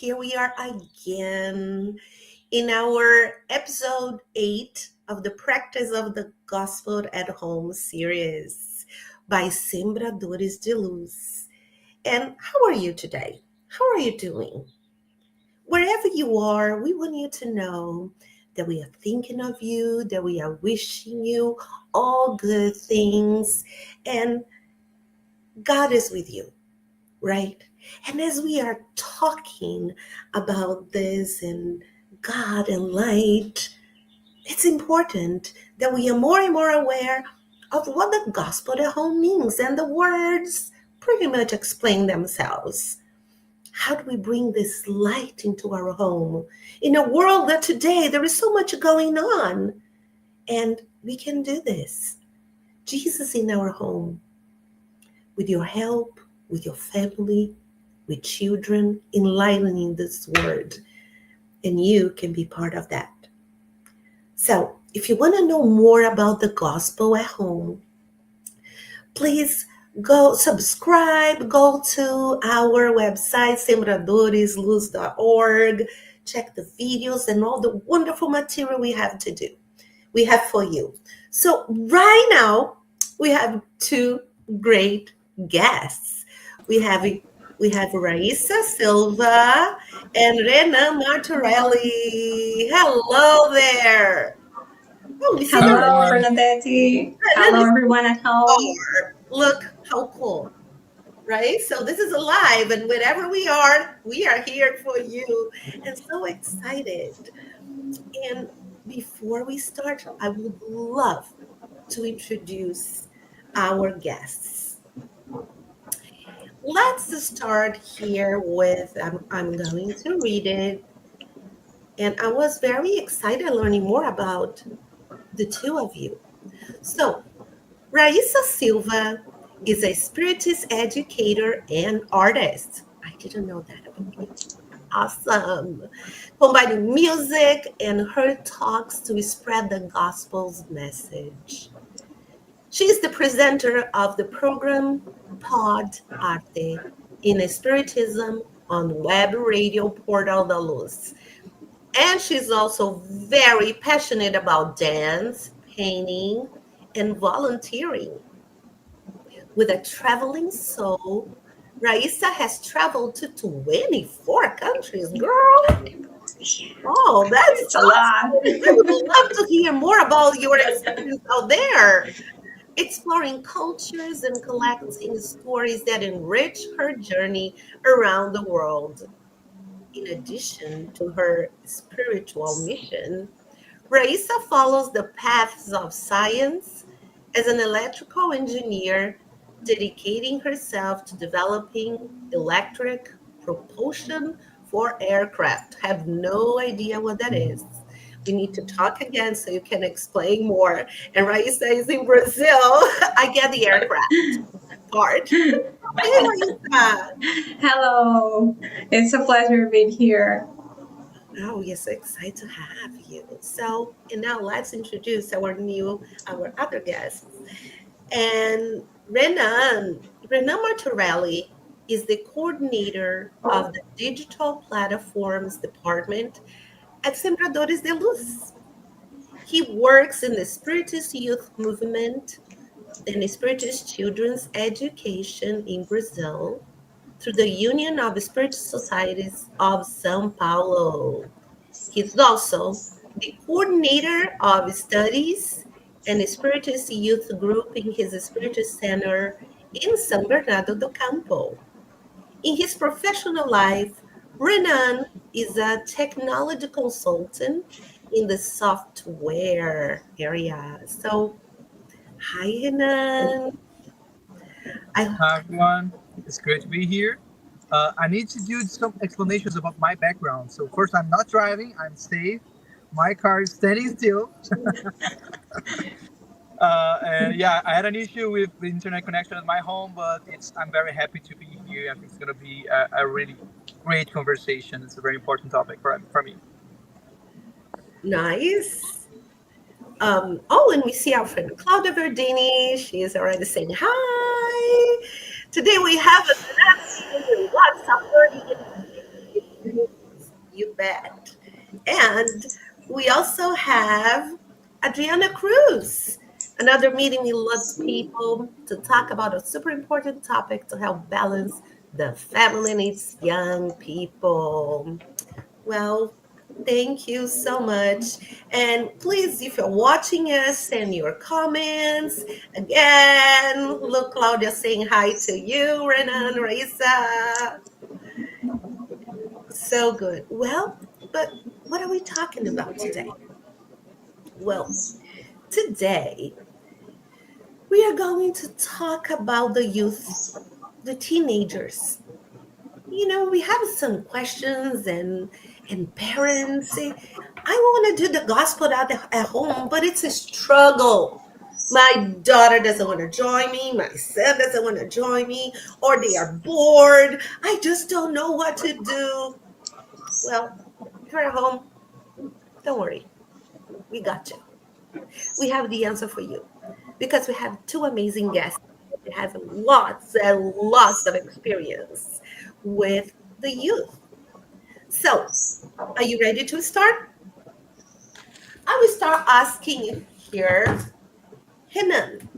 here we are again in our episode 8 of the Practice of the Gospel at Home series by Sembradores de Luz. And how are you today? How are you doing? Wherever you are, we want you to know that we are thinking of you, that we are wishing you all good things, and God is with you, right? And as we are talking about this and God and light, it's important that we are more and more aware of what the gospel at home means. And the words pretty much explain themselves. How do we bring this light into our home in a world that today there is so much going on? And we can do this. Jesus in our home, with your help, with your family, with children, enlightening this word. And you can be part of that. So if you want to know more about the gospel at home, please go subscribe, go to our website, sembradoresluz.org, check the videos and all the wonderful material we have for you. So right now, we have two great guests. We have Raissa Silva and Renan Martorelli. Hello there. Oh, hello, Bernadette. Hello, everyone at home. Look how cool, right? So this is live, and wherever we are here for you, and so excited. And before we start, I would love to introduce our guests. Let's start here with, I'm going to read it. And I was very excited learning more about the two of you. So, Raissa Silva is a spiritist educator and artist. I didn't know that about you. Awesome. Combining music and her talks to spread the gospel's message. She is the presenter of the program Pod Arte in Spiritism on web radio Portal da Luz. And she's also very passionate about dance, painting, and volunteering. With a traveling soul, Raissa has traveled to 24 countries, girl. Oh, that's a lot. I would love to hear more about your experience out there, exploring cultures and collecting stories that enrich her journey around the world. In addition to her spiritual mission, Raissa follows the paths of science as an electrical engineer, dedicating herself to developing electric propulsion for aircraft. Have no idea what that is. We need to talk again so you can explain more. And Raissa is in Brazil. I get the aircraft part. Hey, Raissa. Hello. It's a pleasure being here. Oh, we're so excited to have you. So, and now let's introduce our other guests. And Renan Martorelli is the coordinator of the Digital Platforms Department at Sembradores de Luz. He works in the Spiritist Youth Movement and the Spiritist Children's Education in Brazil through the Union of Spiritist Societies of São Paulo. He's also the coordinator of studies and Spiritist youth group in his Spiritist Center in São Bernardo do Campo. In his professional life, Renan is a technology consultant in the software area. So, hi, Renan. Hi, everyone. It's great to be here. I need to do some explanations about my background. So first, I'm not driving. I'm safe. My car is standing still. And yeah, I had an issue with the internet connection at my home, but I'm very happy to be here. I think it's going to be a really great conversation. It's a very important topic for me. Nice. And we see our friend Claudia Verdini. She is already saying hi. Today we have a WhatsApp You bet. And we also have Adriana Cruz, another meeting with lots of people to talk about a super important topic to help balance the family needs young people. Well, thank you so much. And please, if you're watching us, send your comments. Again, look, Claudia saying hi to you, Renan, Raissa. So good. Well, but what are we talking about today? Well, today we are going to talk about the youth, the teenagers. We have some questions and parents say, I want to do the gospel at home, but it's a struggle. My daughter doesn't want to join me, my son doesn't want to join me, or they are bored. I just don't know what to do. Well, if you're at home, don't worry. We got you. We have the answer for you because we have two amazing guests that has lots and lots of experience with the youth. So, are you ready to start? I will start asking here, Henan.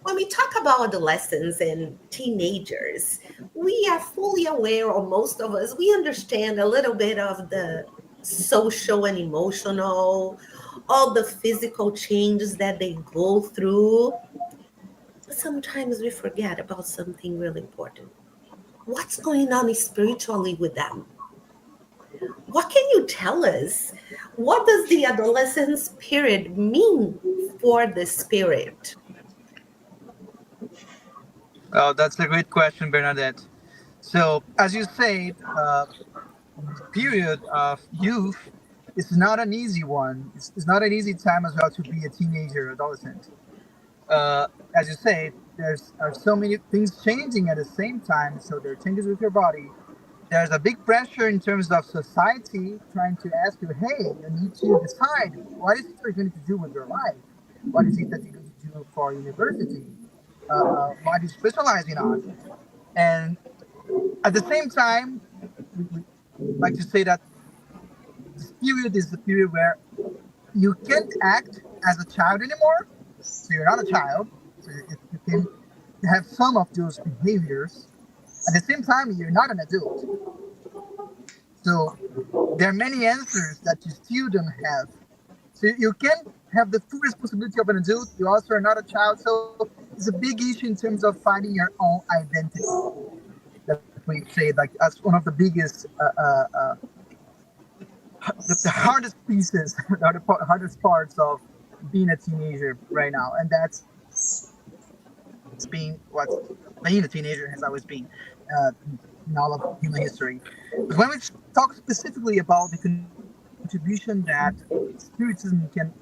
When we talk about adolescents and teenagers, we are fully aware, or most of us, we understand a little bit of the social and emotional, all the physical changes that they go through. But sometimes we forget about something really important. What's going on spiritually with them? What can you tell us? What does the adolescence period mean for the spirit? Oh, that's a great question, Bernadette. So, as you said, period of youth is not an easy one. It's not an easy time as well to be a teenager, adolescent. As you say, there's are so many things changing at the same time. So there are changes with your body. There's a big pressure in terms of society trying to ask you, hey, you need to decide what is it you're going to do with your life. What is it that you're going to do for university? What are you specializing on? And at the same time, we like to say that this period is the period where you can't act as a child anymore. So you're not a child. So you can have some of those behaviors. At the same time, you're not an adult. So there are many answers that you still don't have. So you can have the full responsibility of an adult. You also are not a child. So it's a big issue in terms of finding your own identity. That we say like as one of the biggest, the hardest pieces, the hardest parts of being a teenager right now, and that's being what being a teenager has always been in all of human history. But when we talk specifically about the contribution that spiritism can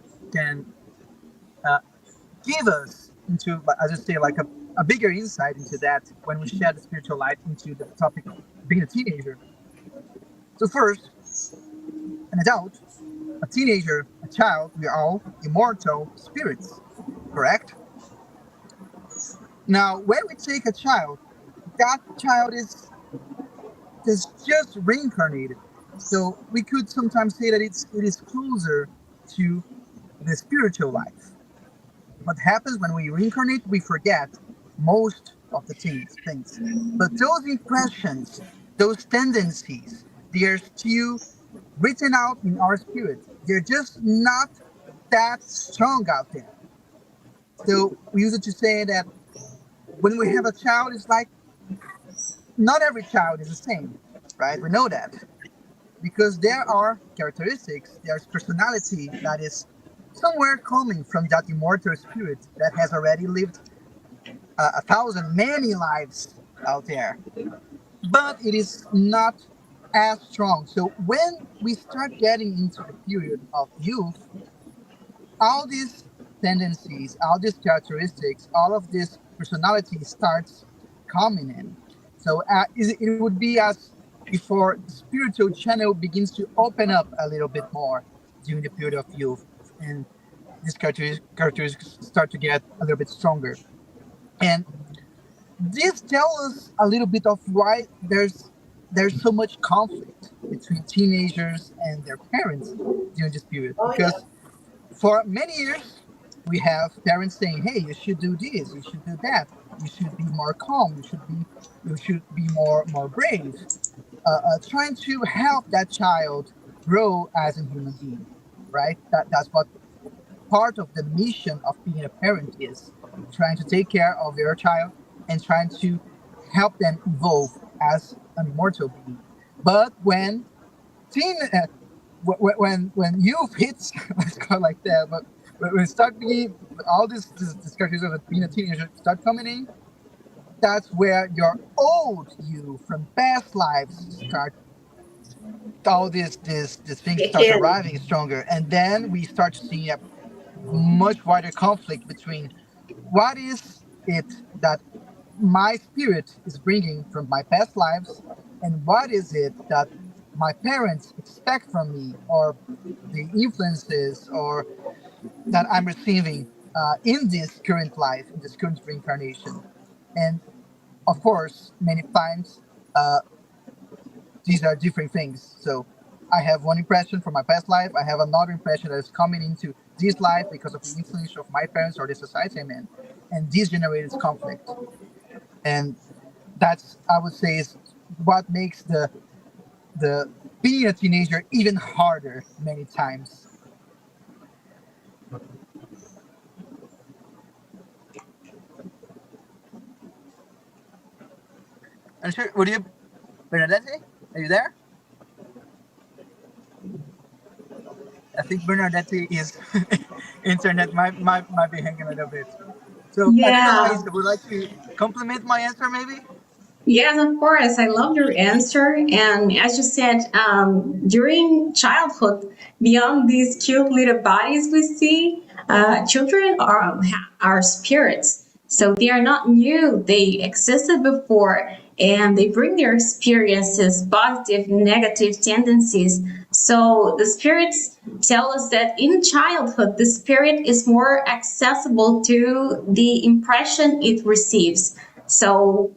give us into, as I say, like a bigger insight into that when we shed the spiritual light into the topic of being a teenager. So first, an adult, a teenager, a child, we are all immortal spirits, correct? Now, when we take a child, that child is just reincarnated. So we could sometimes say that it is closer to the spiritual life. What happens when we reincarnate, we forget most of the things. But those impressions, those tendencies, they are still written out in our spirit. They're just not that strong out there. So we use it to say that when we have a child, it's like not every child is the same, right? We know that because there are characteristics, there's personality that is somewhere coming from that immortal spirit that has already lived a thousand, many lives out there. But it is not as strong. So when we start getting into the period of youth, all these tendencies, all these characteristics, all of this personality starts coming in. So it would be as before the spiritual channel begins to open up a little bit more during the period of youth, and these characteristics start to get a little bit stronger. And this tells us a little bit of why there's there's so much conflict between teenagers and their parents during this period, Oh yeah. because for many years we have parents saying, hey, you should do this, you should do that, you should be more calm, you should be more brave, trying to help that child grow as a human being, right? That's what part of the mission of being a parent is, trying to take care of your child and trying to help them evolve as an immortal being. But when teen when youth hits, let's call it like that, but when start being all this characters of being a teenager start coming in, that's where your old you from past lives start, all this things start Again. arriving stronger, and then we start seeing a much wider conflict between what is it that my spirit is bringing from my past lives, and what is it that my parents expect from me, or the influences or that I'm receiving in this current life, in this current reincarnation. And of course, many times these are different things. So I have one impression from my past life, I have another impression that is coming into this life because of the influence of my parents or the society I'm in, and this generates conflict. And that's, I would say, is what makes the being a teenager even harder many times. I'm sure. Would you, Bernadette? Are you there? I think Bernadette is internet might be hanging a little bit. So I don't know, Yeah. Raissa, would like to compliment my answer maybe? Yes, of course. I love your answer. And as you said, during childhood, beyond these cute little bodies we see, children are spirits. So they are not new. They existed before, and they bring their experiences, positive, negative tendencies. So the spirits tell us that in childhood, the spirit is more accessible to the impression it receives. So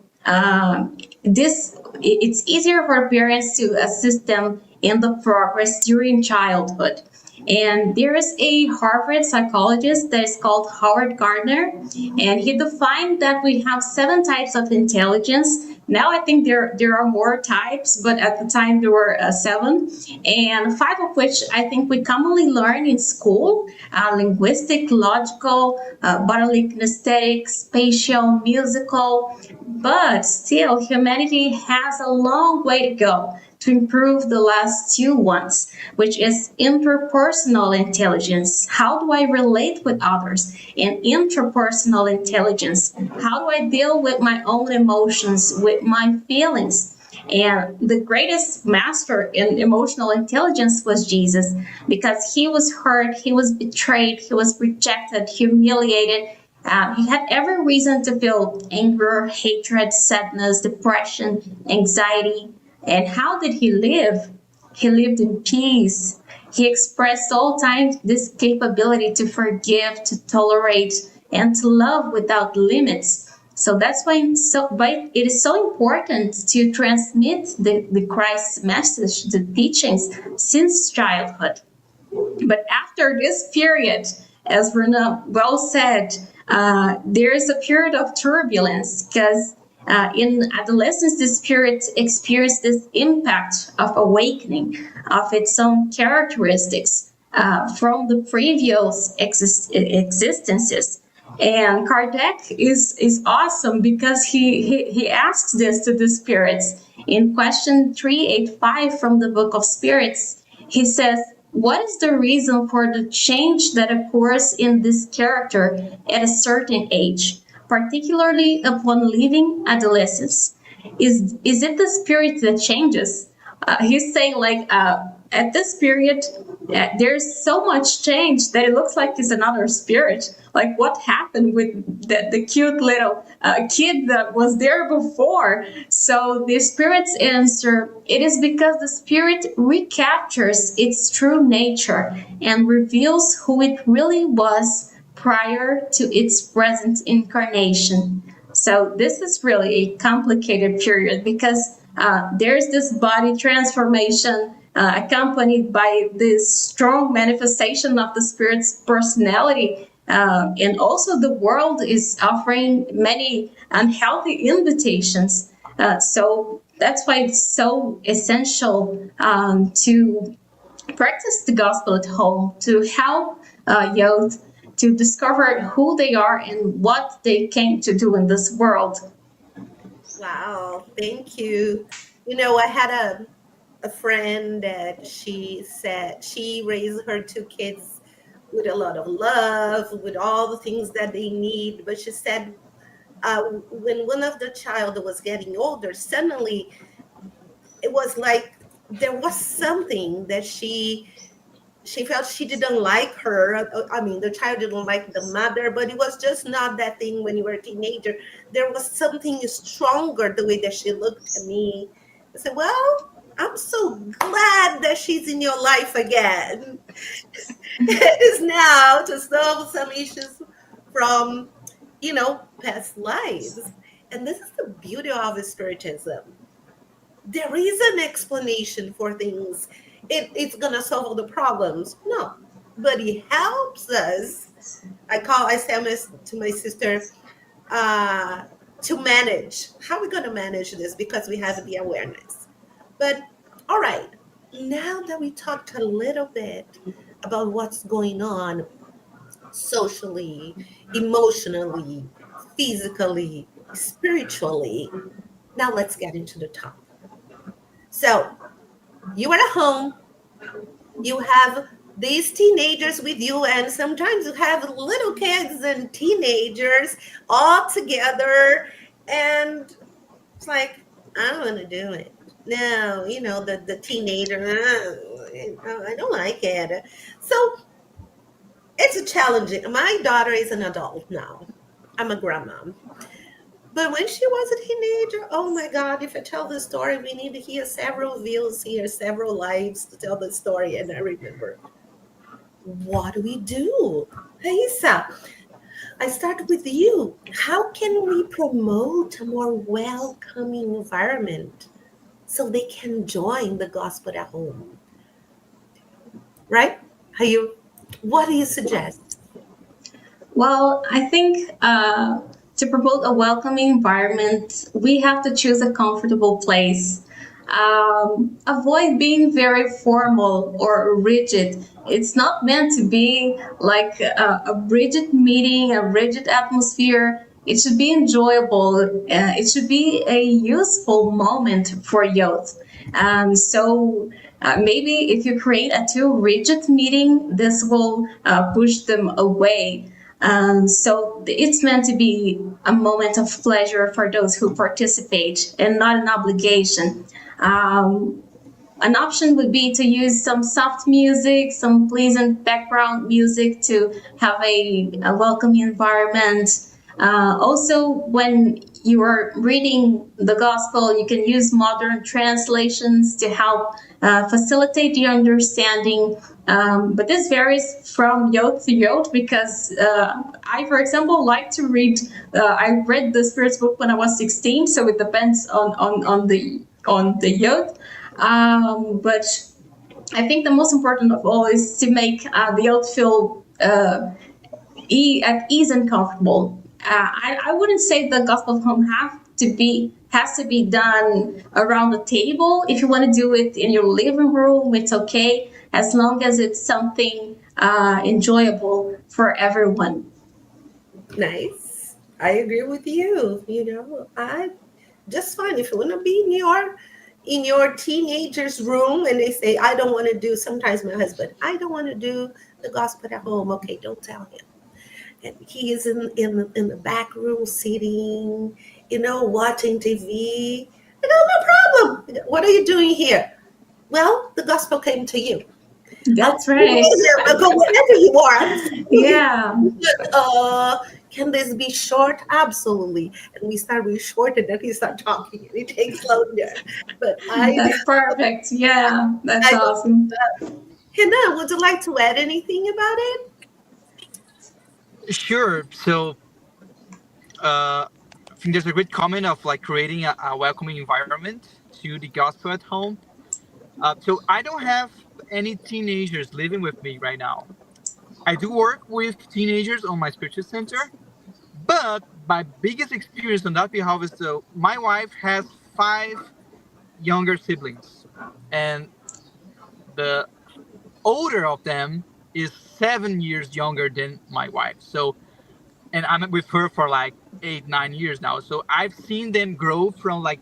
this it's easier for parents to assist them in the progress during childhood. And there is a Harvard psychologist that is called Howard Gardner, and he defined that we have 7 types of intelligence. Now I think there are more types, but at the time there were 7, and 5 of which I think we commonly learn in school: linguistic, logical, bodily kinesthetic, spatial, musical. But still, humanity has a long way to go to improve the last 2 ones, which is interpersonal intelligence. How do I relate with others? And intrapersonal intelligence. How do I deal with my own emotions, with my feelings? And the greatest master in emotional intelligence was Jesus, because he was hurt, he was betrayed, he was rejected, humiliated. He had every reason to feel anger, hatred, sadness, depression, anxiety. And how did he live? He lived in peace. He expressed all times this capability to forgive, to tolerate, and to love without limits. So that's why it is so important to transmit the Christ message, the teachings since childhood. But after this period, as Renan well said, there is a period of turbulence, because in adolescence, the spirit experienced this impact of awakening of its own characteristics from the previous existences. And Kardec is awesome, because he asks this to the spirits. In question 385 from the Book of Spirits, he says, what is the reason for the change that occurs in this character at a certain age, particularly upon leaving adolescence? Is it the spirit that changes? He's saying, like, at this period, there's so much change that it looks like it's another spirit. Like, what happened with the cute little kid that was there before? So the spirit's answer, it is because the spirit recaptures its true nature and reveals who it really was prior to its present incarnation. So this is really a complicated period, because There's this body transformation accompanied by this strong manifestation of the spirit's personality. And also, the world is offering many unhealthy invitations. So that's why it's so essential to practice the gospel at home, to help youth to discover who they are and what they came to do in this world. Wow, thank you. I had a friend that she said she raised her two kids with a lot of love, with all the things that they need. But she said when one of the child was getting older, suddenly it was like there was something that she felt she didn't like her. I mean, the child didn't like the mother, but it was just not that thing when you were a teenager. There was something stronger the way that she looked at me. I said, well, I'm so glad that she's in your life again. It is now to solve some issues from, past lives. And this is the beauty of spiritism. There is an explanation for things. It's gonna solve all the problems. No, but it helps us. I say to my sister, uh, to manage. How are we gonna manage this? Because we have the awareness. But all right, now that we talked a little bit about what's going on socially, emotionally, physically, spiritually, now let's get into the top. So you are at home, you have these teenagers with you, and sometimes you have little kids and teenagers all together, and it's like, I don't want to do it. No, the teenager, I don't like it. So it's a challenging. My daughter is an adult now. I'm a grandma. But when she was a teenager, oh my God, if I tell the story, we need to hear several views here, several lives to tell the story. And I remember, what do we do? Raissa, I start with you. How can we promote a more welcoming environment so they can join the gospel at home? Right? What do you suggest? Well, I think to promote a welcoming environment, we have to choose a comfortable place. Avoid being very formal or rigid. It's not meant to be like a rigid meeting, a rigid atmosphere. It should be enjoyable. It should be a useful moment for youth. So maybe if you create a too rigid meeting, this will push them away. So it's meant to be a moment of pleasure for those who participate and not an obligation. Um, an option would be to use some soft music, some pleasant background music to have a welcoming environment. Also, when you are reading the gospel, you can use modern translations to help facilitate the understanding. But this varies from youth to youth because I, for example, like to read. I read the Spirit's book when I was 16, so it depends on the youth. But I think the most important of all is to make the youth feel at ease and comfortable. I wouldn't say the gospel at home has to be done around the table. If you want to do it in your living room, it's okay, as long as it's something enjoyable for everyone. Nice. I agree with you. I just fine if you want to be in your teenager's room and they say, I don't want to do, sometimes my husband, I don't want to do the gospel at home. Okay, don't tell him. And he is in the back room sitting, watching TV. I go, no problem. What are you doing here? Well, the gospel came to you. I'll That's go right. I'll go wherever you are. Yeah, Can this be short? Absolutely. And we start with short, and then he start talking, and it takes longer. But that's perfect. Yeah, that's I awesome. Hannah, would you like to add anything about it? Sure. So I think there's a great comment of like creating a welcoming environment to the gospel at home. So I don't have any teenagers living with me right now. I do work with teenagers on my spiritual center, but my biggest experience on that behalf is, so my wife has five younger siblings, and the older of them is 7 years younger than my wife. So, and I'm with her for like 8, 9 years now. So I've seen them grow from like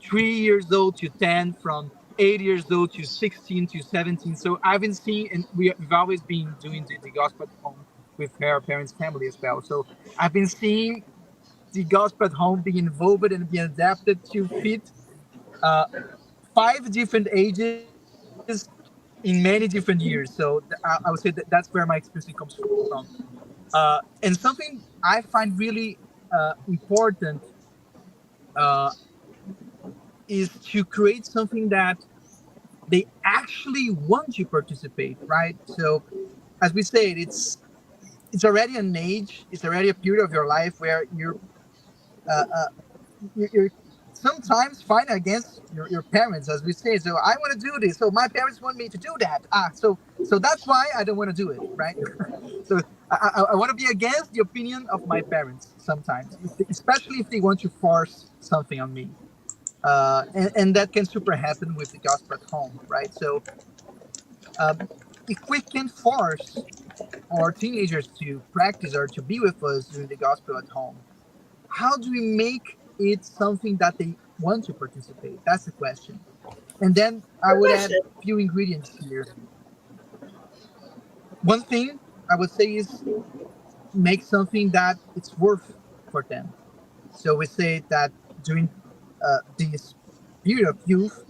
3 years old to 10, from 8 years old to 16 to 17. So I've been seeing, and we've always been doing the gospel at home with her parents' family as well. So I've been seeing the gospel at home being involved and being adapted to fit uh, five different ages in many different years. So I would say that that's where my experience comes from. And something I find really important uh, is to create something that they actually want to participate, right? So, as we said, it's already an age, it's already a period of your life where uh, uh, you're sometimes fighting against your parents, as we say. So I want to do this, so my parents want me to do that. So that's why I don't want to do it, right? So I want to be against the opinion of my parents sometimes, especially if they want to force something on me. And that can super happen with the gospel at home, right? So um, if we can force our teenagers to practice or to be with us during the gospel at home, how do we make it something that they want to participate? That's the question. And then I Good would add question. a few ingredients here. One thing I would say is make something that it's worth for them. So we say that during this period of youth,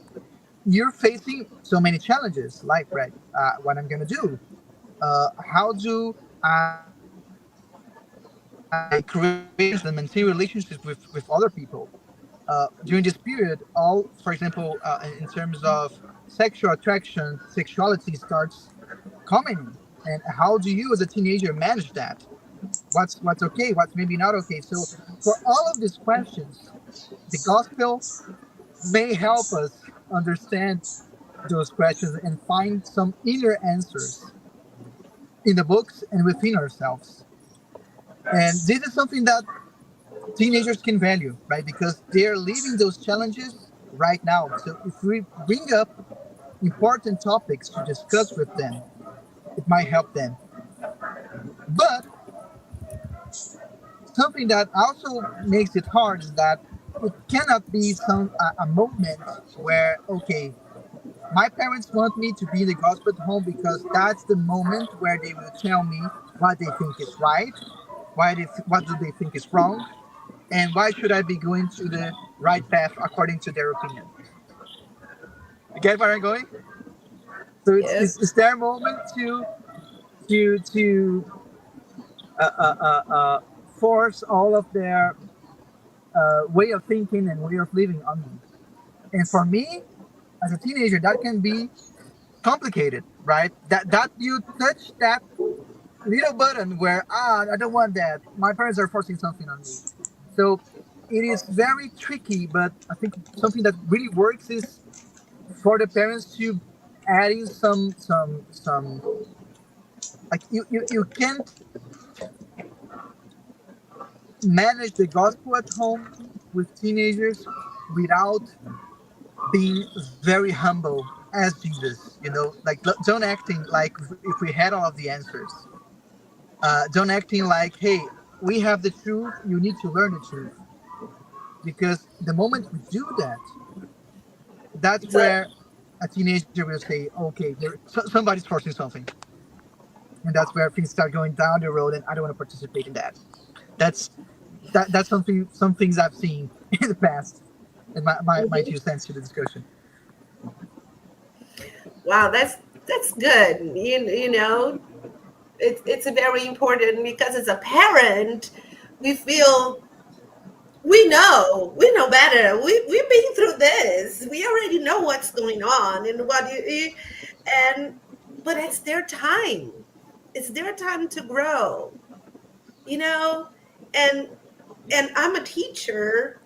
you're facing so many challenges, like, right, what I'm going to do, how do I create relationships and maintain relationships with other people during this period? All, for example, in terms of sexual attraction, sexuality starts coming, and how do you as a teenager manage that? What's okay, what's maybe not okay? So for all of these questions, the gospel may help us understand those questions and find some inner answers in the books and within ourselves. And this is something that teenagers can value, right? Because they're living those challenges right now. So if we bring up important topics to discuss with them, it might help them. But something that also makes it hard is that it cannot be a moment where, okay, my parents want me to be in the gospel at home because that's the moment where they will tell me what they think is right, what do they think is wrong, and why should I be going to the right path according to their opinion. You get where I'm going? So Yes. it's their moment to uh, uh, uh, uh, force all of their way of thinking and way of living on me. And for me, as a teenager, that can be complicated, right? That you touch that little button where, I don't want that. My parents are forcing something on me. So it is very tricky, but I think something that really works is for the parents to add in some like you can't manage the gospel at home with teenagers without being very humble as Jesus, like don't acting like if we had all of the answers. Don't acting like, hey, we have the truth, you need to learn the truth. Because the moment we do that, that's So where a teenager will say, okay, somebody's forcing something. And that's where things start going down the road, and I don't want to participate in that. That's that's something, some things I've seen in the past, and my mhm. 2 cents to the discussion. Wow, that's good. You know, it's very important because as a parent, we feel we know better. We've been through this. We already know what's going on and and but it's their time. It's their time to grow. You know, and I'm a teacher,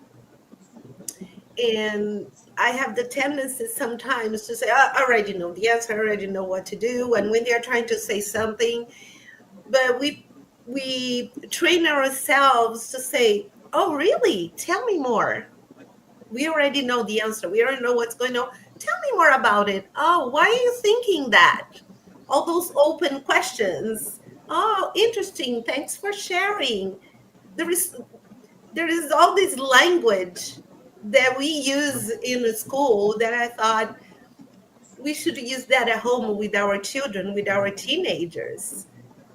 and I have the tendency sometimes to say, I already know the answer, I already know what to do. And when they're trying to say something, but we train ourselves to say, oh, really? Tell me more. We already know the answer. We already know what's going on. Tell me more about it. Oh, why are you thinking that? All those open questions. Oh, interesting. Thanks for sharing. There is there is all this language that we use in the school that I thought we should use that at home with our children, with our teenagers.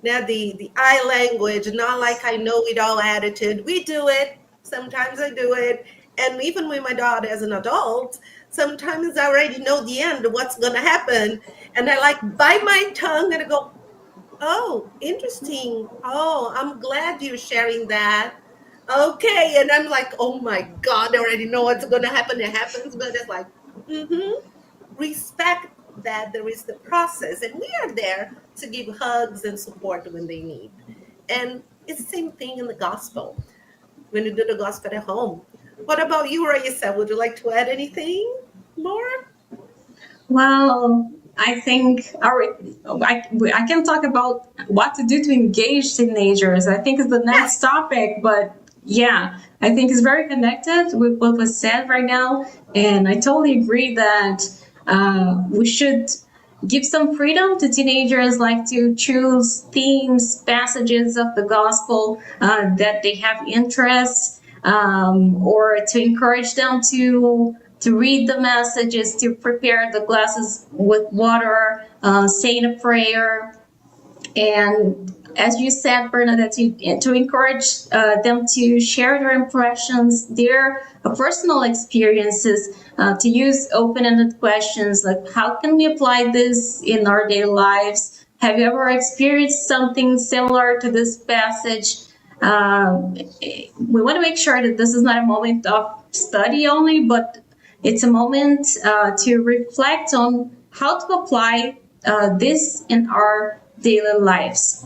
Now the I language, not like I know it all attitude. We do it. Sometimes I do it. And even with my daughter as an adult, sometimes I already know the end, what's gonna happen. And I like bite my tongue and I go, oh, interesting. Oh, I'm glad you're sharing that. Okay. And I'm like, oh my God, I already know what's gonna happen. It happens, but it's like, mm-hmm. Respect that there is the process, and we are there to give hugs and support when they need. And it's the same thing in the gospel when you do the gospel at home. What about you, Raissa? Would you like to add anything more? Well, I think I can talk about what to do to engage teenagers. I think is the next Yes. topic, but yeah, I think it's very connected with what was said right now, and I totally agree that we should give some freedom to teenagers, like to choose themes, passages of the gospel that they have interest, or to encourage them to read the messages, to prepare the glasses with water, saying a prayer, and as you said, Bernadette, to encourage them to share their impressions, their personal experiences, to use open-ended questions like, how can we apply this in our daily lives? Have you ever experienced something similar to this passage? We want to make sure that this is not a moment of study only, but it's a moment to reflect on how to apply this in our daily lives.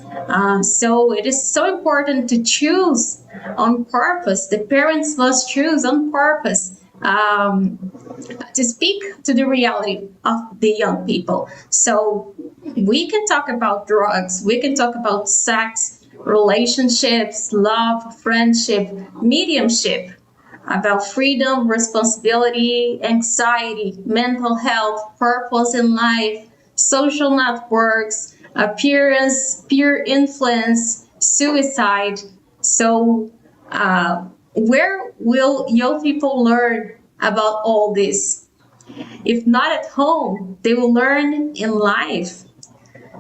So it is so important to choose on purpose. The parents must choose on purpose to speak to the reality of the young people. So we can talk about drugs, we can talk about sex, relationships, love, friendship, mediumship, about freedom, responsibility, anxiety, mental health, purpose in life, social networks, appearance, peer influence, suicide. So, where will young people learn about all this? If not at home, they will learn in life.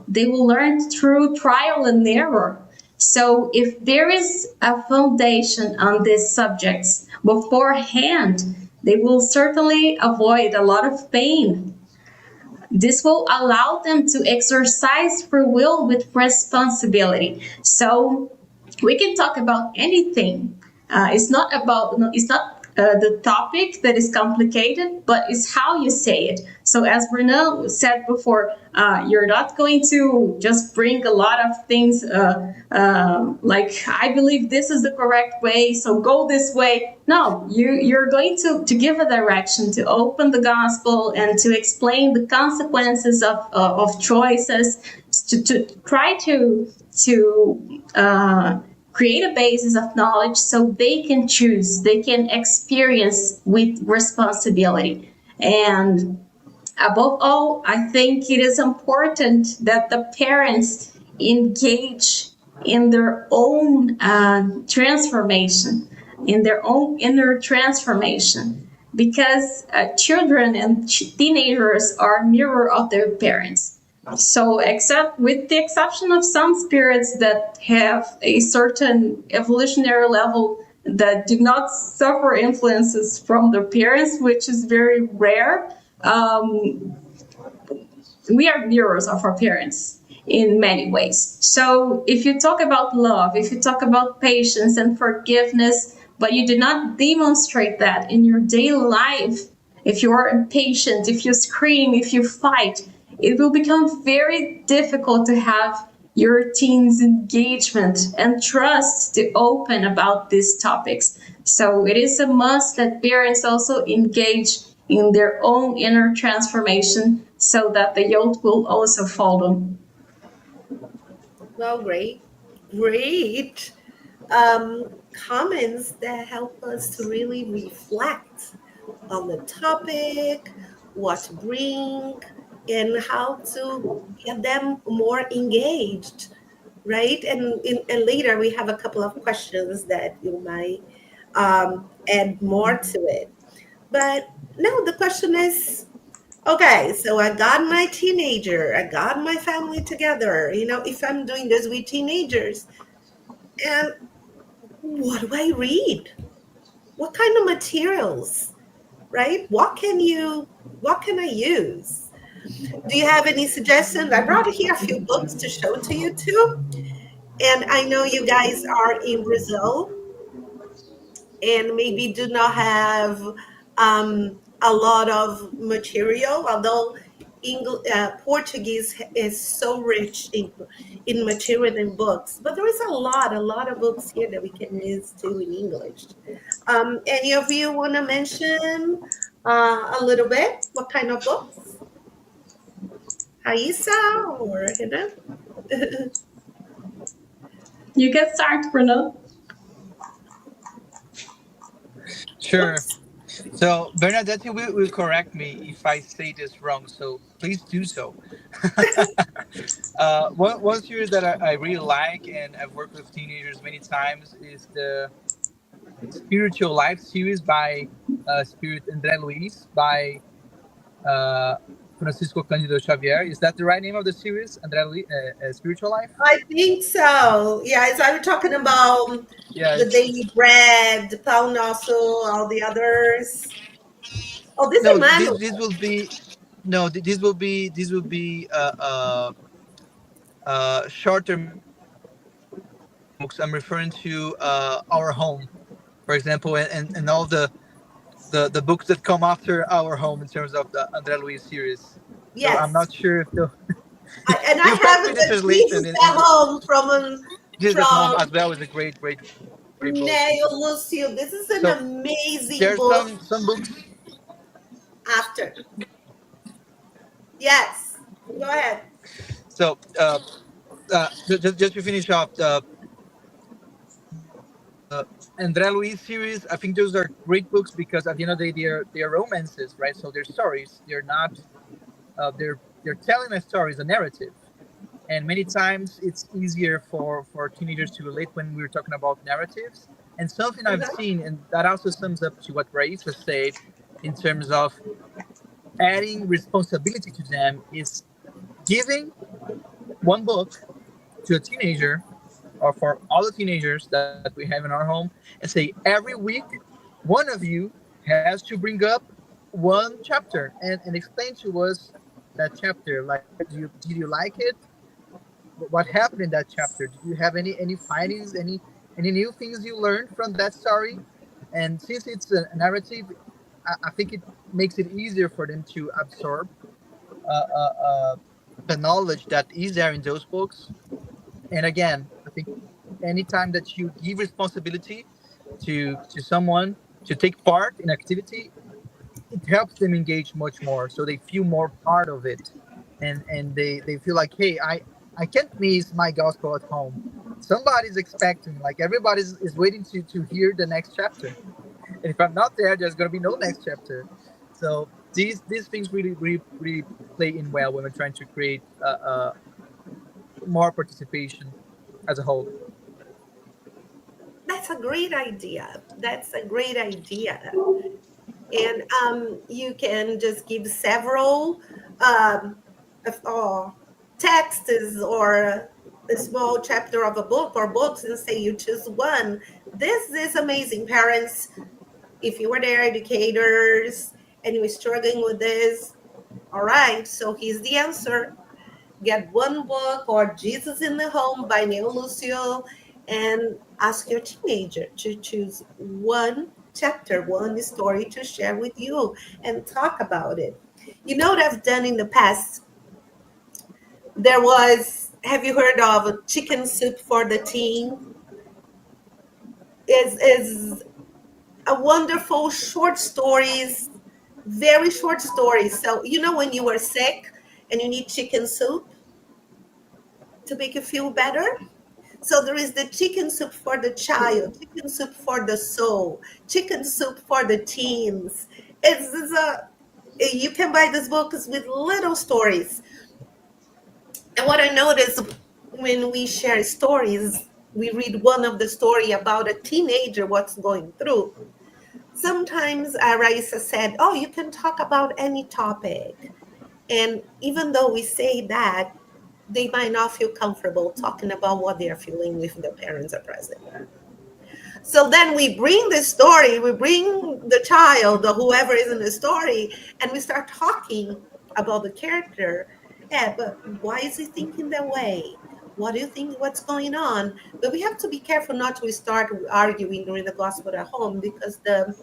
They will learn through trial and error. So if there is a foundation on these subjects beforehand, they will certainly avoid a lot of pain. This will allow them to exercise free will with responsibility. So we can talk about anything. It's not the topic that is complicated, but it's how you say it. So as Renan said before, you're not going to just bring a lot of things like, I believe this is the correct way, so go this way. No, you're going to give a direction, to open the gospel and to explain the consequences of choices, to try to create a basis of knowledge so they can choose, they can experience with responsibility. And above all, I think it is important that the parents engage in their own transformation, in their own inner transformation, because children and teenagers are a mirror of their parents. So, except with the exception of some spirits that have a certain evolutionary level that do not suffer influences from their parents, which is very rare, we are mirrors of our parents in many ways. So, if you talk about love, if you talk about patience and forgiveness, but you do not demonstrate that in your daily life, if you are impatient, if you scream, if you fight, it will become very difficult to have your teens' engagement and trust to open about these topics. So it is a must that parents also engage in their own inner transformation so that the youth will also follow. Well, great, great comments that help us to really reflect on the topic, what to bring, and how to get them more engaged, right? And later we have a couple of questions that you might add more to it. But now the question is, okay, so I got my teenager, I got my family together. If I'm doing this with teenagers, and what do I read? What kind of materials, right? What can I use? Do you have any suggestions? I brought here a few books to show to you too. And I know you guys are in Brazil and maybe do not have a lot of material, although Portuguese is so rich in material and books. But there is a lot of books here that we can use too in English. Any of you want to mention a little bit? What kind of books? Raissa or Renan? You can start, Bruno. Sure. Books. So Bernadette will correct me if I say this wrong. So please do so. One series that I really like and I've worked with teenagers many times is the Spiritual Life series by Spirit André Luiz by uh, Francisco Cândido Xavier. Is that the right name of the series? Spiritual Life? I think so. Yeah, as I was talking about Yeah. the daily bread, the pão nosso, all the others. Oh, this is No, Manu. this will be no. This will be shorter books. I'm referring to Our Home, for example, and all the books that come after Our Home in terms of the André Luiz series. So I'm Yes. not sure if the And I you correct have me the the translation Jesus at home Jesus at Home from as well is a great book. Neo Lucio. This is an So amazing there's book some books. after. Yes. Go ahead. So just to finish off the André Luiz series, I think those are great books because at the end of the day they're romances, right? So they're stories. They're not they're telling a story, it's a narrative. And many times it's easier for teenagers to relate when we're talking about narratives. And something I've Uh-huh. seen, and that also sums up to what Raissa said in terms of adding responsibility to them, is giving one book to a teenager or for all the teenagers that we have in our home and say every week one of you has to bring up one chapter and explain to us that chapter. Like, did you like it? What happened in that chapter? Did you have any findings, any new things you learned from that story? And since it's a narrative, I think it makes it easier for them to absorb uh, uh, uh, the knowledge that is there in those books. And again, I think anytime that you give responsibility to someone to take part in activity, it helps them engage much more, so they feel more part of it, and they feel like, hey, I can't miss my gospel at home. Somebody's expecting, like everybody's is waiting to hear the next chapter, and if I'm not there, there's going to be no next chapter. So these things really play in well when we're trying to create more participation as a whole. That's a great idea. That's a great idea. And you can just give several um, texts or a small chapter of a book or books and say you choose one. This is amazing, parents. If you are their educators and you're struggling with this, all right, so here's the answer. Get one book or Jesus in the Home by Neo Lucio and ask your teenager to choose one chapter, one story to share with you and talk about it. You know what I've done in the past? There was, have you heard of Chicken Soup for the Teen? Is a wonderful short stories very short stories. So, you know, when you were sick and you need chicken soup to make you feel better? So there is the chicken soup for the child, chicken soup for the soul, chicken soup for the teens. It's a you can buy this book with little stories. And what I noticed when we share stories, we read one of the story about a teenager, what's going through. Sometimes Raissa said, "Oh, you can talk about any topic." And even though we say that, they might not feel comfortable talking about what they are feeling if their parents are present. So then we bring the story, we bring the child or whoever is in the story, and we start talking about the character. Yeah, but why is he thinking that way? What do you think? What's going on? But we have to be careful not to start arguing during the gospel at home, because the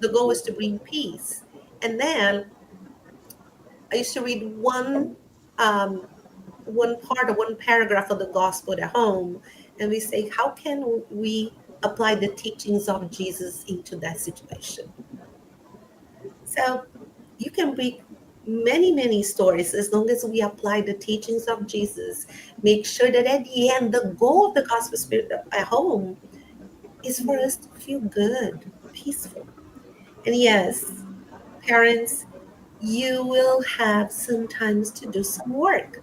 goal is to bring peace. And then I used to read um, one part or one paragraph of the gospel at home, and we say, how can we apply the teachings of Jesus into that situation? So you can read many stories as long as we apply the teachings of Jesus. Make sure that at the end, the goal of the gospel spirit at home is for us to feel good, peaceful. And yes, parents, you will have sometimes to do some work.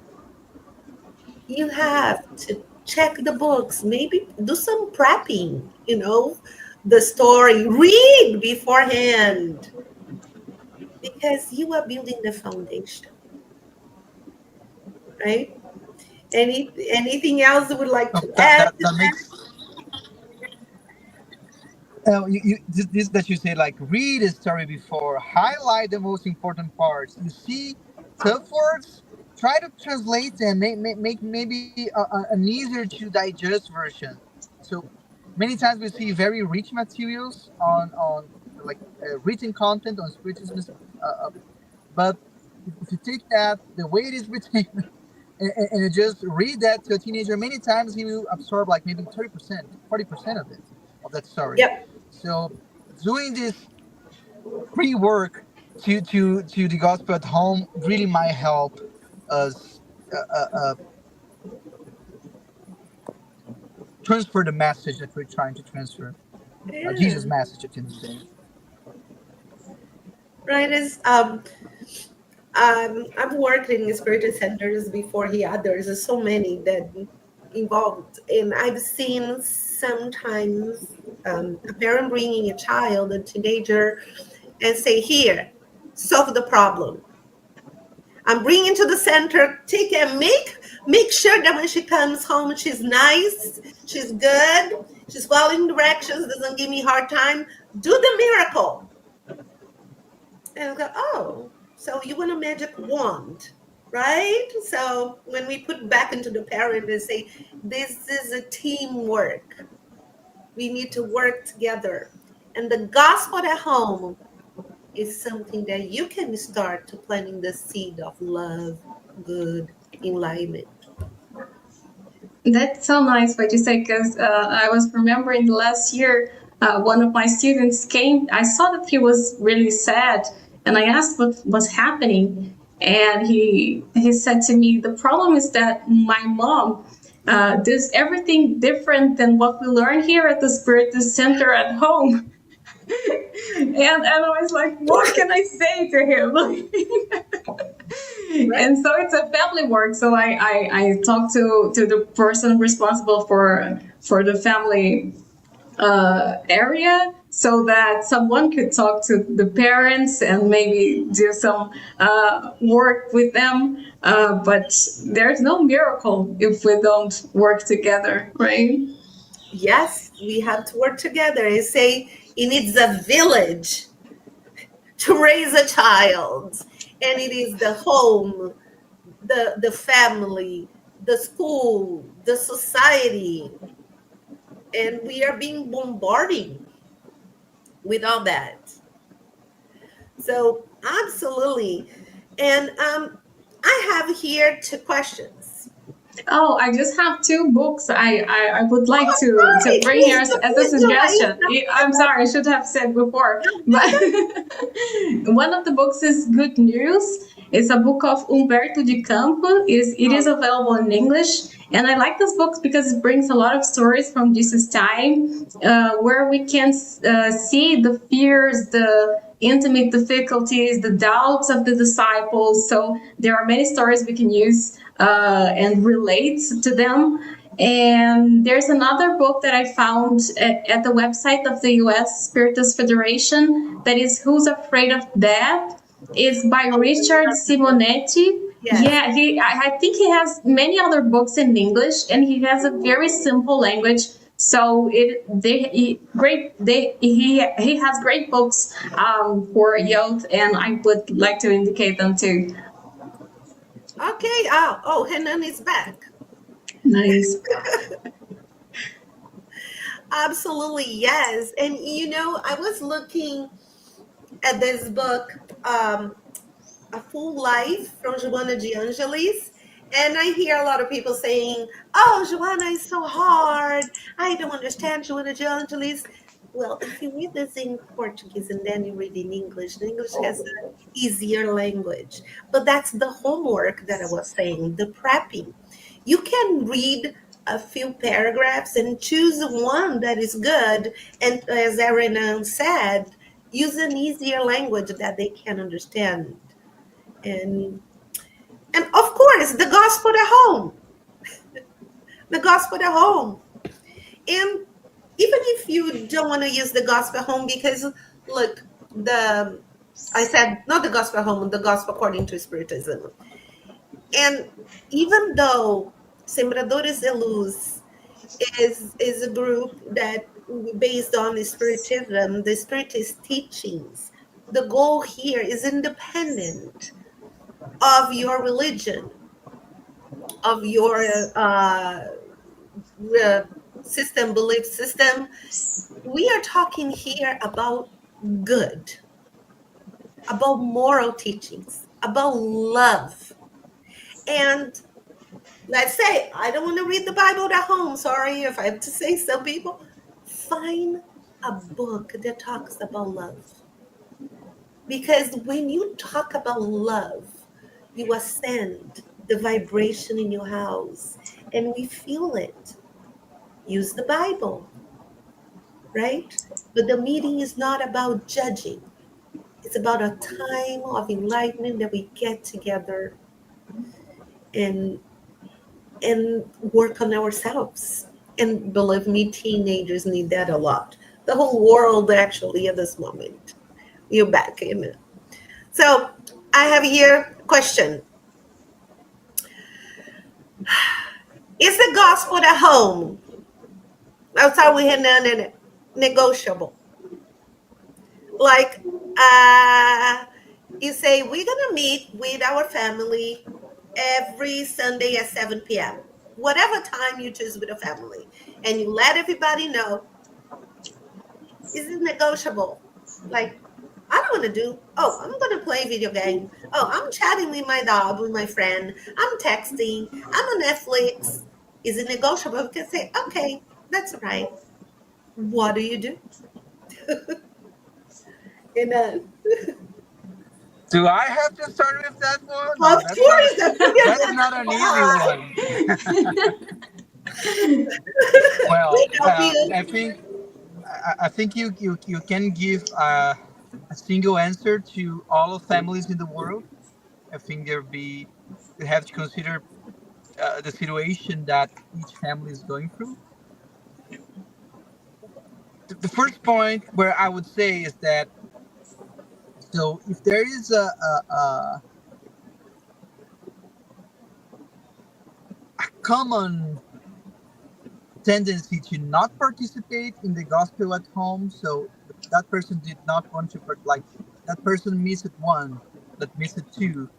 You have to check the books, maybe do some prepping, the story, read beforehand, because you are building the foundation, right? Anything else you would like Oh, to that, add that, to that that? makes this that you say, like, read a story before, highlight the most important parts. You see tough words, try to translate them, make maybe an easier to digest version. So many times we see very rich materials on like written content on spiritism, but if you take that the way it is written and you just read that to a teenager, many times he will absorb like maybe 30%, 40% of it, of that story. Yep. So doing this pre-work to the gospel at home really might help us transfer the message that we're trying to transfer, Yeah. Jesus' message at the end of the day. Right. I've worked in spiritual centers before here. There's so many that involved, and I've seen sometimes a parent bringing a child, a teenager, and say, "Here, solve the problem. I'm bringing to the center. Take and make sure that when she comes home, she's nice, she's good, she's following directions, doesn't give me a hard time. Do the miracle." And I go, "Oh, so you want a magic wand, right?" So when we put back into the parent and say, this is a teamwork. We need to work together. And the gospel at home is something that you can start to planting the seed of love, good, enlightenment. That's so nice what you say, because I was remembering last year, one of my students came. I saw that he was really sad, and I asked what was happening, and he said to me, "The problem is that my mom does everything different than what we learn here at the Spirit Center at home." And I was like, what can I say to him? Right? And so it's a family work. So I talked to the person responsible for the family area, so that someone could talk to the parents and maybe do some work with them. But there's no miracle if we don't work together, right? Yes, we have to work together and say it needs a village to raise a child. And it is the home, the family, the school, the society, and we are being bombarded with all that. So absolutely. And I have here two questions. Oh, I just have two books I would like to Right, bring here please as a continue, suggestion. I'm Raissa. sorry, I should have said before. But one of the books is Good News. It's a book of Humberto de Campos. It is available in English. And I like this book because it brings a lot of stories from Jesus' time, where we can see the fears, the intimate difficulties, the doubts of the disciples. So there are many stories we can use and relate to them. And there's another book that I found at the website of the US Spiritist Federation that is Who's Afraid of Death. It's by Richard Simonetti. Yes. Yeah, I think he has many other books in English, and he has a very simple language. So he has great books for youth, and I would like to indicate them too. Okay. Oh, Renan is back. Nice. Absolutely, yes. And I was looking at this book, A Full Life from Joanna de Angelis. And I hear a lot of people saying, "Oh, Joanna is so hard. I don't understand Joanna de Angelis." Well, if you read this in Portuguese and then you read in English, the English has an easier language. But that's the homework that I was saying, the prepping. You can read a few paragraphs and choose one that is good. And as Renan said, use an easier language that they can understand. And and of course, the gospel at home, the gospel at home. And even if you don't want to use the gospel at home, because look, the I said not the gospel at home, the gospel according to spiritism. And even though Sembradores de Luz is a group that based on the spiritism, the spiritist teachings, the goal here is independent of your religion, of your uh, system, belief system. We are talking here about good, about moral teachings, about love. And let's say I don't want to read the Bible at home. Sorry if I have to say some people. Find a book that talks about love. Because when you talk about love, you ascend the vibration in your house and we feel it. Use the Bible, right? But the meeting is not about judging. It's about a time of enlightenment that we get together and work on ourselves. And believe me, teenagers need that a lot. The whole world actually at this moment. You're back in it. So I have here a question. Is the gospel at home? I'll start with Hernán, negotiable. Like you say, we're gonna meet with our family every Sunday at 7 p.m. Whatever time you choose with the family, and you let everybody know, is it negotiable? Like, I don't want to do. Oh, I'm gonna play video game. Oh, I'm chatting with my dog, with my friend. I'm texting. I'm on Netflix. Is it negotiable? We can say, okay, that's right. What do you do? And Do I have to start with that one? No, of course, that's that's not an easy one. we Well, help you. I think you can give a single answer to all of families in the world. I think you have to consider the situation that each family is going through. The first point where I would say is that, so if there is a common tendency to not participate in the gospel at home, so that person did not want to like that person missed one, that missed two,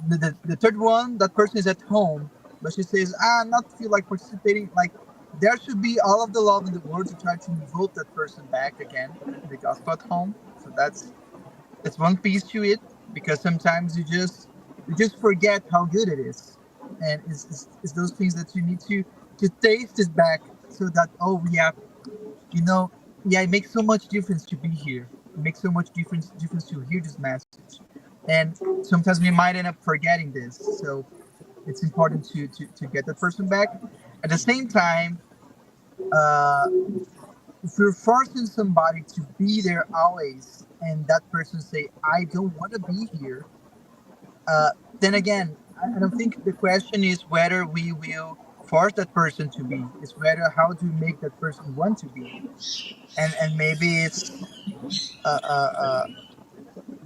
the third one, that person is at home but she says, not feel like participating, like there should be all of the love in the world to try to invoke that person back again in the gospel at home. So that's one piece to it, because sometimes you just forget how good it is. and it's those things that you need to taste it back, so that, oh yeah, you know, yeah, it makes so much difference to be here. It makes so much difference to hear this message, and sometimes we might end up forgetting this. So it's important to get that person back. At the same time, uh, if you're forcing somebody to be there always, and that person say, "I don't want to be here," then again, I don't think the question is whether we will force that person to be. It's whether how to make that person want to be, and maybe it's uh, uh, uh,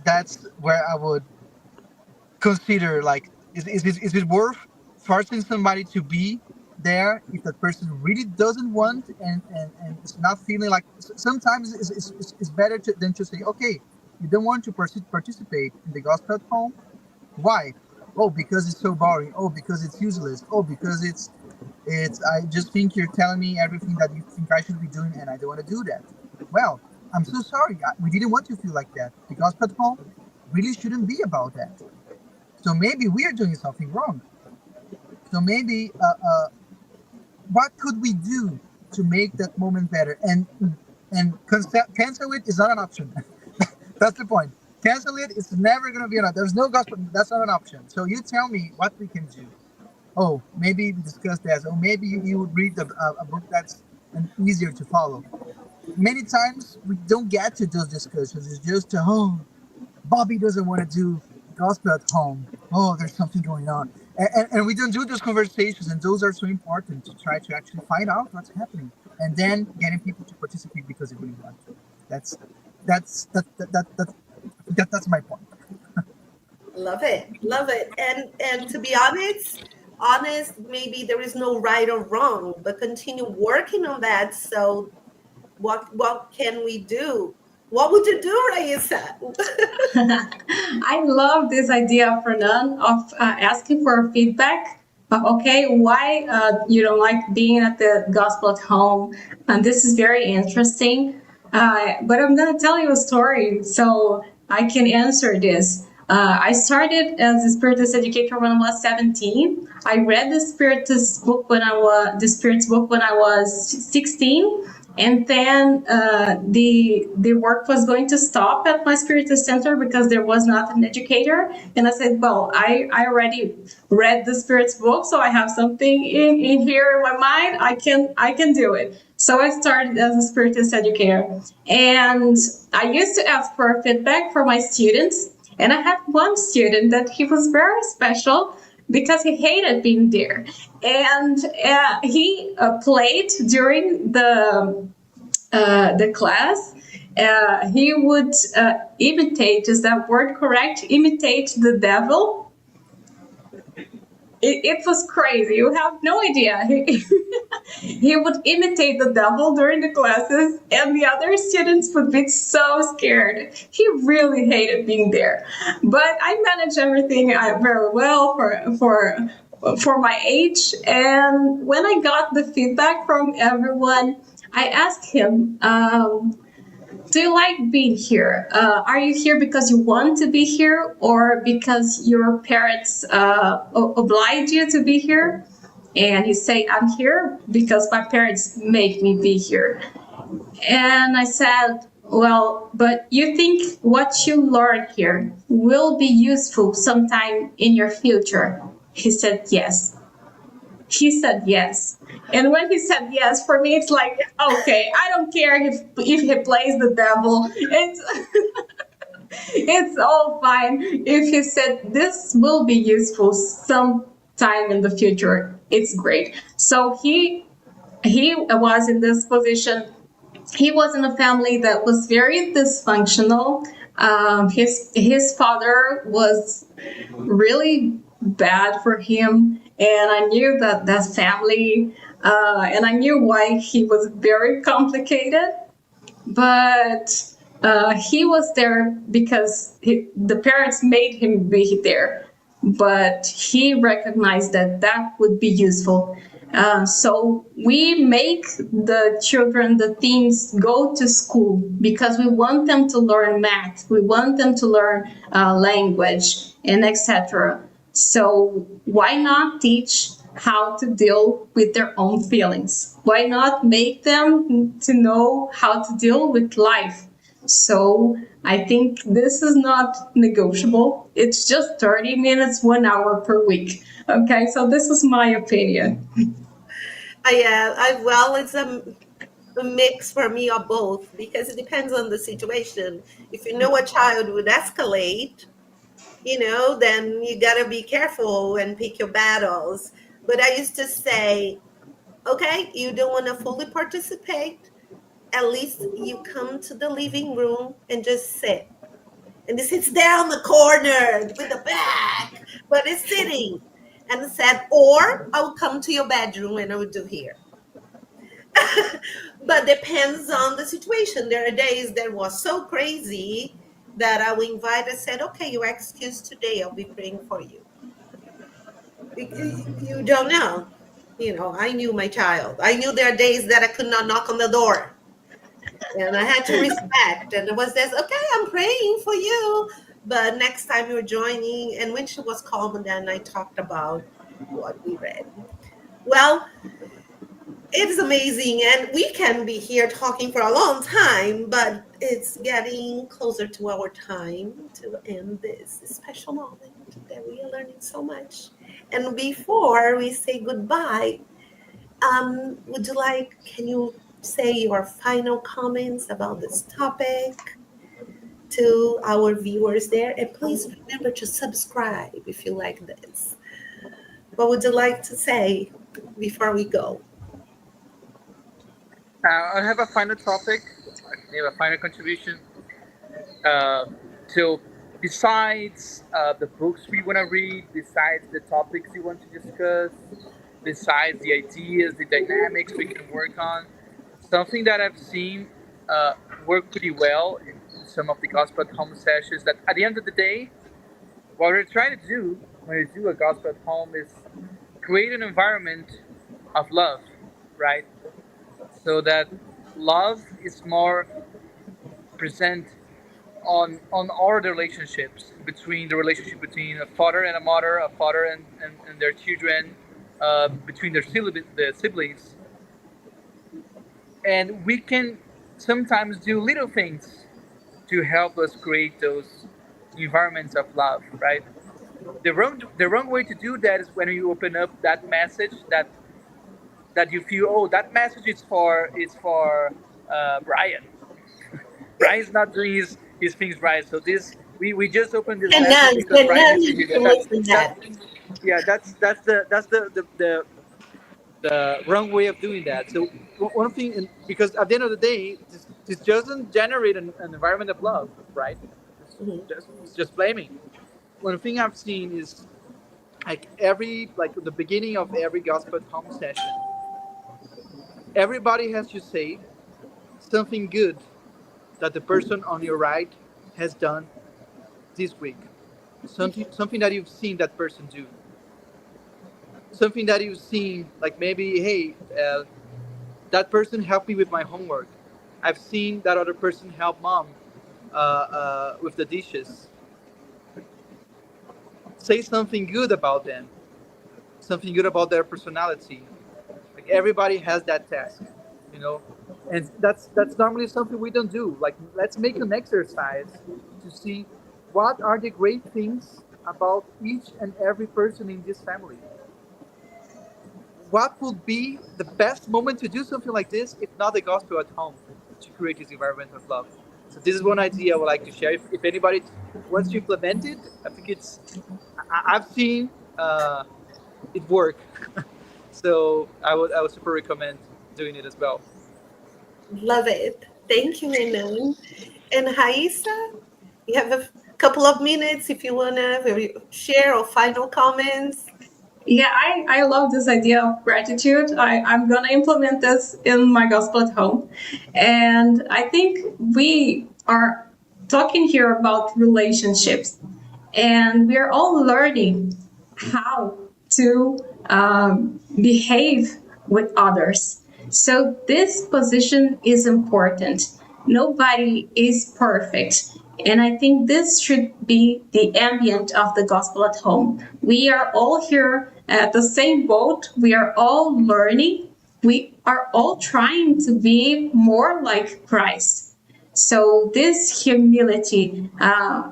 that's where I would consider, like, is it worth forcing somebody to be there if that person really doesn't want, and it's not feeling like, sometimes it's better than to say, okay, you don't want to participate in the gospel at home. Why? Oh, because it's so boring. Oh, because it's useless. Oh, because it's I just think you're telling me everything that you think I should be doing, and I don't want to do that. Well, I'm so sorry. We didn't want to feel like that. The gospel at home really shouldn't be about that. So maybe we are doing something wrong. So maybe what could we do to make that moment better? And cancel it is not an option. That's the point. Cancel it. It's never going to be an option. There's no gospel. That's not an option. So you tell me what we can do. Oh, maybe we discuss that. Or maybe you would read a book that's easier to follow. Many times we don't get to those discussions. It's just, oh, Bobby doesn't want to do gospel at home. Oh, there's something going on. And we don't do those conversations. And those are so important to try to actually find out what's happening. And then getting people to participate because they really want to. That's my point. Love it, love it. And to be honest, maybe there is no right or wrong, but continue working on that. So what can we do? What would you do, Raissa? I love this idea of Renan of asking for feedback. Okay, why you don't like being at the gospel at home? And this is very interesting. But I'm going to tell you a story so I can answer this. I started as a spiritist educator when I was 17. I read the spirits book when I was 16. And then the work was going to stop at my spiritist center because there was not an educator. And I said, well, I already read the spirits book, so I have something in here in my mind. I can do it. So I started as a spiritist educator. And I used to ask for feedback for my students. And I had one student that he was very special because he hated being there. And he played during the class. He would imitate, is that word correct? Imitate the devil. It was crazy. You have no idea. He would imitate the devil during the classes, and the other students would be so scared. He really hated being there. But I managed everything very well for my age. And when I got the feedback from everyone, I asked him, do you like being here? Are you here because you want to be here, or because your parents oblige you to be here? And he said, I'm here because my parents make me be here. And I said, well, but you think what you learn here will be useful sometime in your future? He said, yes. He said yes. And when he said yes, for me, it's like, okay, I don't care if he plays the devil. It's all fine. If he said this will be useful sometime in the future, it's great. So he was in this position. He was in a family that was very dysfunctional. His father was really bad for him. And I knew that family, and I knew why he was very complicated. But he was there because the parents made him be there. But he recognized that would be useful. So we make the children, the teens, go to school because we want them to learn math. We want them to learn language and etc. So why not teach how to deal with their own feelings? Why not make them to know how to deal with life? So I think this is not negotiable. It's just 30 minutes, 1 hour per week. Okay, so this is my opinion. Yeah, well, it's a mix for me of both because it depends on the situation. If you know a child would escalate, then you got to be careful and pick your battles. But I used to say, okay, you don't want to fully participate. At least you come to the living room and just sit. And it sits there on the corner with the back, but it's sitting. And said, or I will come to your bedroom and I will do here. But depends on the situation. There are days that was so crazy that I will invite. I said, okay, you're excused today. I'll be praying for you. You don't know. I knew my child. I knew there are days that I could not knock on the door. And I had to respect. And it was this, okay, I'm praying for you. But next time you're joining, and when she was calm, and then I talked about what we read. Well, it's amazing, and we can be here talking for a long time, but it's getting closer to our time to end this special moment that we are learning so much. And before we say goodbye, can you say your final comments about this topic to our viewers there? And please remember to subscribe if you like this. What would you like to say before we go? I have a final topic. I have a final contribution. Uh, so, besides the books we want to read, besides the topics you want to discuss, besides the ideas, the dynamics we can work on, something that I've seen work pretty well in some of the gospel at home sessions. That at the end of the day, what we're trying to do when we do a gospel at home is create an environment of love, right? So that love is more present on all the relationships between the relationship between a father and a mother, a father and their children, between the siblings, and we can sometimes do little things to help us create those environments of love, right? The wrong way to do that is when you open up that message that you feel, oh, that message is for Brian. Brian's not doing his things right. So this we just opened this message because Brian needs to hear that. That yeah, that's the wrong way of doing that. So one thing, because at the end of the day, this doesn't generate an environment of love, right? Mhm. It's just blaming. One thing I've seen is like the beginning of every gospel home session, everybody has to say something good that the person on your right has done this week. Something that you've seen that person do. Something that you've seen, like maybe, hey, that person helped me with my homework. I've seen that other person help mom with the dishes. Say something good about them. Something good about their personality. Like everybody has that task, you know, and that's normally something we don't do. Like let's make an exercise to see what are the great things about each and every person in this family. What would be the best moment to do something like this if not the gospel at home to create this environment of love? So this is one idea I would like to share. If anybody wants to implement it, I think I've seen it work. So I would super recommend doing it as well. Love it. Thank you, Renan. And Raissa, you have a couple of minutes if you want to share or final comments. Yeah, I love this idea of gratitude. I'm going to implement this in my gospel at home. And I think we are talking here about relationships, and we're all learning how to behave with others. So, this position is important. Nobody is perfect. And I think this should be the ambient of the gospel at home. We are all here at the same boat. We are all learning. We are all trying to be more like Christ. So this humility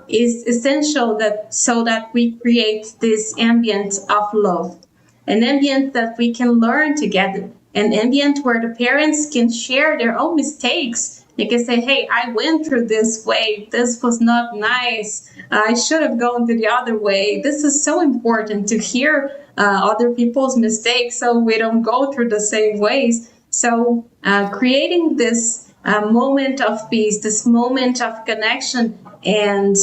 is essential that so that we create this ambient of love, an ambient that we can learn together, an ambient where the parents can share their own mistakes. They can say, hey, I went through this way. This was not nice. I should have gone to the other way. This is so important to hear other people's mistakes so we don't go through the same ways. So creating this moment of peace, this moment of connection, and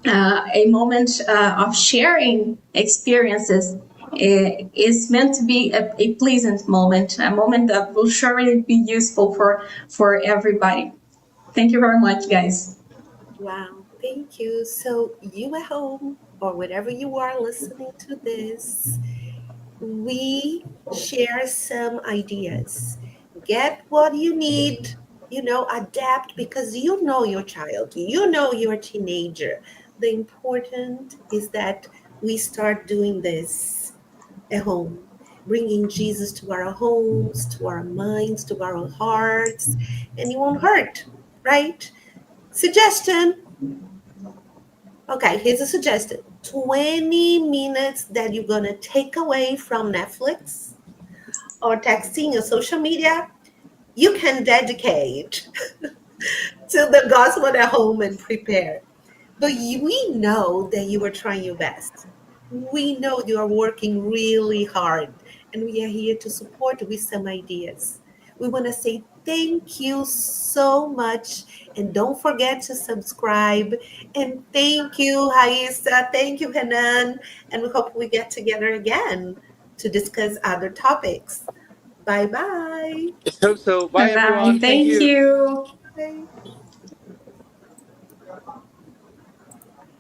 a moment of sharing experiences is meant to be a pleasant moment, a moment that will surely be useful for everybody. Thank you very much, guys. Wow, thank you. So, you at home or wherever you are listening to this, we share some ideas. Get what you need, adapt because you know your child, you know your teenager. The important is that we start doing this at home, bringing Jesus to our homes, to our minds, to our hearts, and it won't hurt, right? Suggestion. Okay, here's a suggestion: 20 minutes that you're going to take away from Netflix or texting or social media, you can dedicate to the gospel at home and prepare. But we know that you are trying your best. We know you are working really hard, and we are here to support with some ideas. We want to say thank you so much, and don't forget to subscribe. And thank you, Raissa. Thank you, Renan. And we hope we get together again to discuss other topics. Bye bye. I hope so. Bye, Bye bye. everyone. Thank Thank you. you. Bye.